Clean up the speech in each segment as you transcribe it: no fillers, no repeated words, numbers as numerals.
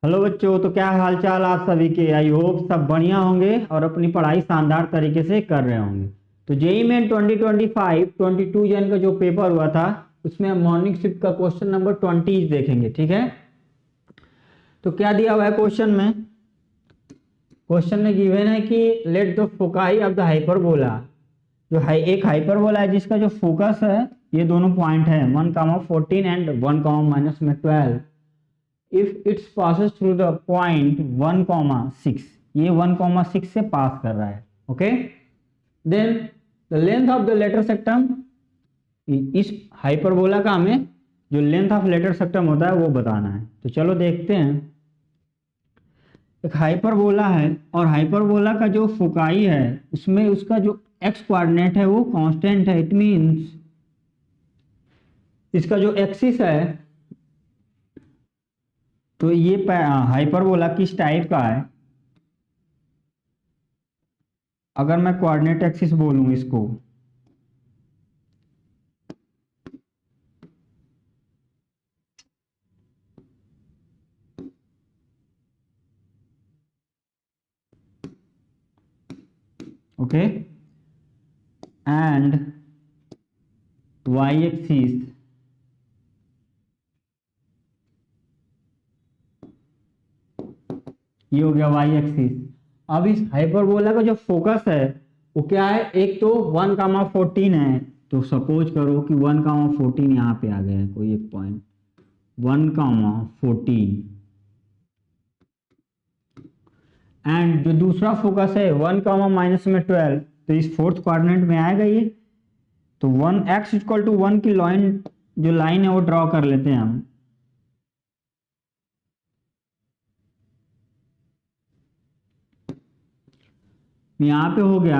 Hello बच्चों, तो क्या हाल चाल आप सभी के। आई होप सब बढ़िया होंगे और अपनी पढ़ाई शानदार तरीके से कर रहे होंगे। तो जेईई मेन 2025 22 जन का जो पेपर हुआ था उसमें हम मॉर्निंग शिफ्ट का क्वेश्चन नंबर 20 देखेंगे। ठीक है, तो क्या दिया हुआ है क्वेश्चन में। क्वेश्चन में गिवन है कि let the foci of the hyperbola, जो एक हाइपरबोला है जिसका जो फोकस है ये दोनों पॉइंट है 1,14 and 1,-12। If it's passes through the point 1,6, ये 1,6 से पास कर रहा है। Okay, then the length of the latus rectum, इस हाइपरबोला का हमें जो लेंथ ऑफ लेटर सेक्टम होता है वो बताना है। तो चलो देखते हैं। एक हाइपरबोला है और हाइपरबोला का जो फोकाई है उसमें उसका जो एक्स कोऑर्डिनेट है वो कांस्टेंट है। इट मींस इसका जो एक्सिस है, तो ये हाइपरबोला किस टाइप का है। अगर मैं कोऑर्डिनेट एक्सिस बोलूं इसको, ओके, एंड वाई एक्सिस ये हो गया वाई एक्सिस। अब इस हाइपरबोला का जो फोकस है वो क्या है, एक तो 1,14 है, तो सपोज करो कि 1,14 यहाँ पे आ गया है कोई एक पॉइंट 1,14, एंड जो दूसरा फोकस है 1,-12, तो इस फोर्थ क्वाड्रेंट में आएगा ये। तो 1x=1 की लाइन, जो लाइन है वो ड्रॉ कर लेते हैं हम। यहाँ पे हो गया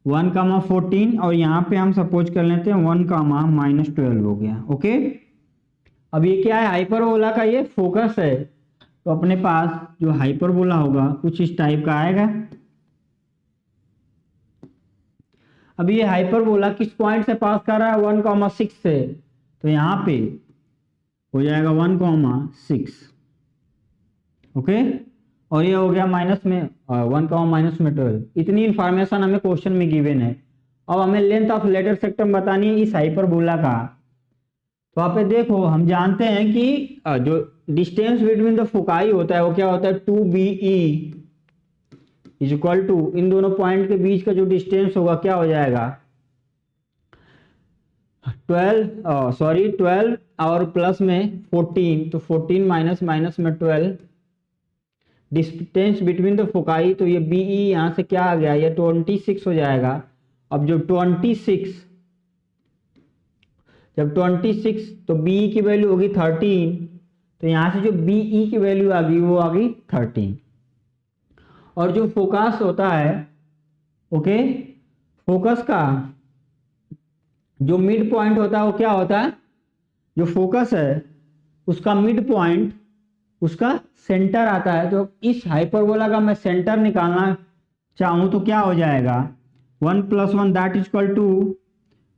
1,14 और यहाँ पे हम सपोज कर लेते हैं 1,-12 हो गया। ओके, अब ये क्या है, हाइपरबोला का ये फोकस है। तो अपने पास जो हाइपरबोला होगा कुछ इस टाइप का आएगा। अब ये हाइपरबोला किस पॉइंट से पास कर रहा है, 1,6 से, तो यहाँ पे हो जाएगा 1,6। ओके, और ये हो गया माइनस में 1,-12। इतनी इंफॉर्मेशन हमें क्वेश्चन में गिवन है। अब हमें लेंथ ऑफ लेटर सेक्टम बतानी है इस हाइपरबोला का। तो आप देखो, हम जानते हैं कि जो डिस्टेंस बिटवीन द फोकाई होता है वो क्या होता है, 2BE इक्वल टू इन दोनों पॉइंट के बीच का जो डिस्टेंस होगा क्या हो जाएगा 12 और प्लस में 14, तो 14 माइनस माइनस में 12 डिस्टेंस बिटवीन द फोकाई। तो ये BE यहाँ से क्या आ गया, ये 26 हो जाएगा। अब जो 26, जब 26 तो BE की वैल्यू होगी 13, तो यहाँ से जो BE की वैल्यू आ गई वो आ गई 13। और जो फोकस होता है, ओके, फोकस का जो मिड पॉइंट होता है वो क्या होता है, जो फोकस है उसका मिड पॉइंट उसका सेंटर आता है। तो इस हाइपरबोला का मैं सेंटर निकालना चाहूं तो क्या हो जाएगा, 1 + 1 दैट इक्वल टू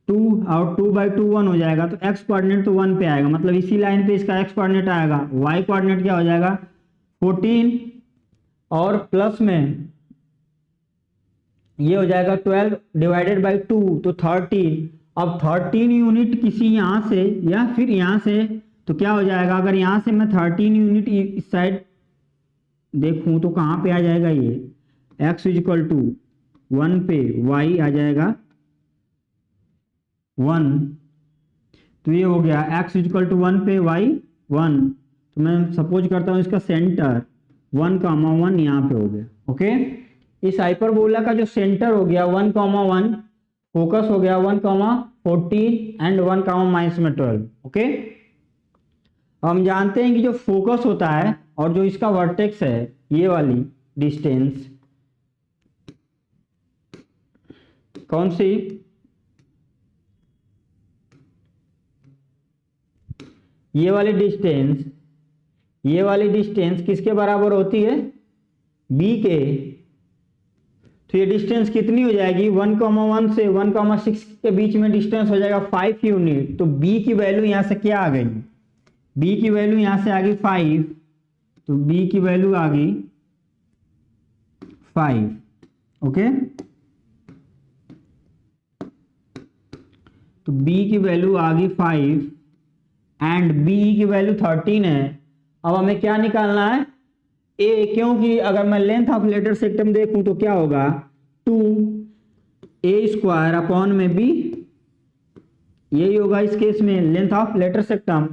2 और 2/2 1 हो जाएगा। तो एक्स कोऑर्डिनेट तो 1 पे आएगा, मतलब इसी लाइन पे इसका एक्स कोऑर्डिनेट आएगा। वाई कोऑर्डिनेट क्या हो जाएगा 14 और प्लस में ये हो जाएगा 12 डिवाइडेड बाई 2 तो 13। अब 13 यूनिट किसी यहाँ से या फिर यहाँ से, तो क्या हो जाएगा, अगर यहाँ से मैं 13 यूनिट इस साइड देखूं तो कहाँ पे आ जाएगा, ये x=1 पे y आ जाएगा 1। तो ये हो गया x=1 पे y 1। तो मैं सपोज करता हूँ इसका सेंटर 1,1 यहाँ पे हो गया। ओके, इस हाइपरबोला का जो सेंटर हो गया 1,1, फोकस हो गया 1,14 एंड 1,-12। ओके, हम जानते हैं कि जो फोकस होता है और जो इसका वर्टेक्स है ये वाली डिस्टेंस कौन सी, ये वाली डिस्टेंस किसके बराबर होती है, B के। तो ये डिस्टेंस कितनी हो जाएगी, 1,1 से 1,6 के बीच में डिस्टेंस हो जाएगा 5 यूनिट। तो B की वैल्यू यहां से क्या आ गई बी की वैल्यू यहाँ से आ गई 5, तो बी की वैल्यू आ गई 5। ओके, तो b की वैल्यू आ गई 5 एंड b की वैल्यू 13 है। अब हमें क्या निकालना है, a, क्योंकि अगर मैं लेंथ ऑफ लेटर सेक्टम देखूं तो क्या होगा 2a² अपॉन में b, यही होगा इस केस में लेंथ ऑफ लेटर सेक्टम।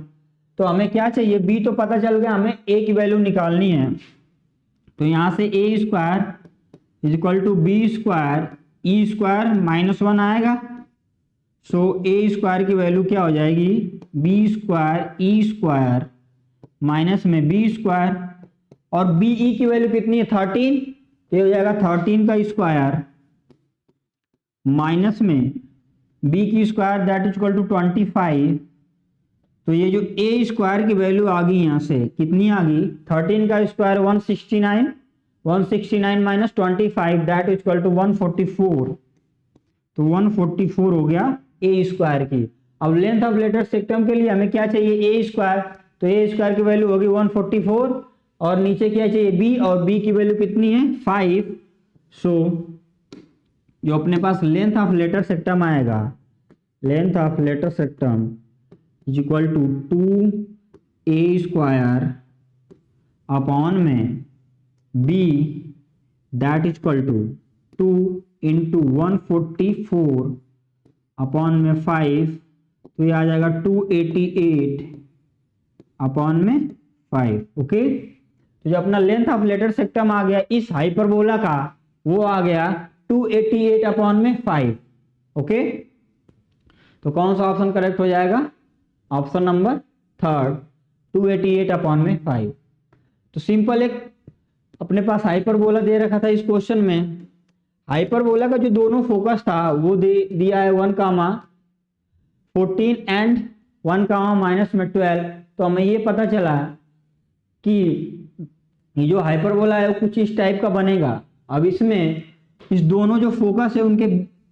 तो हमें क्या चाहिए, b तो पता चल गया, हमें a की वैल्यू निकालनी है। तो यहां से a² is equal to b² e² -1 आएगा। सो a² की वैल्यू क्या हो जाएगी, b² e² माइनस में b², और be की वैल्यू कितनी है 13, तो ये हो जाएगा 13 का स्क्वायर माइनस में b की square that is equal to 25। तो ये जो a² की वैल्यू आ गई यहाँ से कितनी आ गई, 13 का square 169, 169 minus 25 that is equal to 144। तो 144 हो गया a² की। अब लेंथ ऑफ लेटर सेक्टम के लिए हमें क्या चाहिए, a², तो a² की वैल्यू होगी 144 और नीचे क्या चाहिए b, और b की वैल्यू कितनी है 5। सो जो अपने पास लेंथ ऑफ लेटर सेक्टम आएगा, length of latus rectum is equal to 2a² upon में b that is equal to 2 into 144 upon में 5, तो ये आ जाएगा 288 अपॉन में 5। ओके, तो जो अपना लेंथ ऑफ लेटर सेक्टम आ गया इस हाइपरबोला का, वो आ गया 288 अपॉन में 5। ओके, तो कौन सा ऑप्शन करेक्ट हो जाएगा, ऑप्शन नंबर 3 288 अपॉन में 5। तो सिंपल एक अपने पास हाइपरबोला दे रखा था इस क्वेश्चन में, हाइपरबोला का जो दोनों फोकस था वो दिया है 1,14 एंड 1,-12। तो हमें ये पता चला कि ये जो हाइपरबोला है वो कुछ इस टाइप का बनेगा। अब इसमें इस दोनों जो फोकस है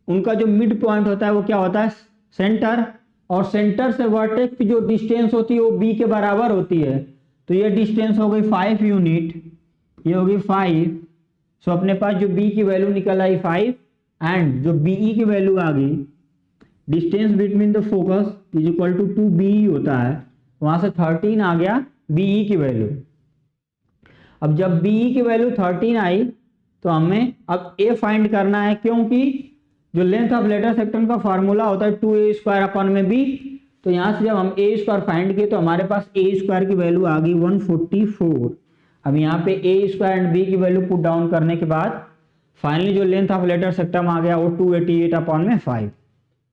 उनका जो मिड पॉइंट होता है वो क्या होता है, सेंटर, और सेंटर से वर्टेक्स की जो डिस्टेंस होती है वो b के बराबर होती है। तो ये डिस्टेंस हो गई 5 यूनिट, ये होगी 5। सो अपने पास जो b की वैल्यू निकल आई 5 एंड जो be की वैल्यू आ गई, distance between the focus is equal to 2be होता है, वहां से 13 आ गया be की वैल्यू। अब जब be की वैल्यू 13 आई तो हमें अब a फाइंड करना है, क्योंकि जो लेंथ ऑफ लेटर सेक्टम का फार्मूला होता है 2a² अपॉन में b। तो यहां से जब हम a² फाइंड किए तो हमारे पास a² की वैल्यू आ गई 144। अब यहाँ पे a² एंड b की वैल्यू पुट डाउन करने के बाद फाइनली जो लेंथ ऑफ लेटर सेक्टम आ गया वो 288 अपॉन में 5।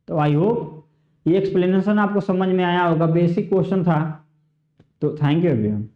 तो आई होप ये एक्सप्लेनेशन आपको समझ में आया होगा, बेसिक क्वेश्चन था। तो थैंक यू एवरीवन।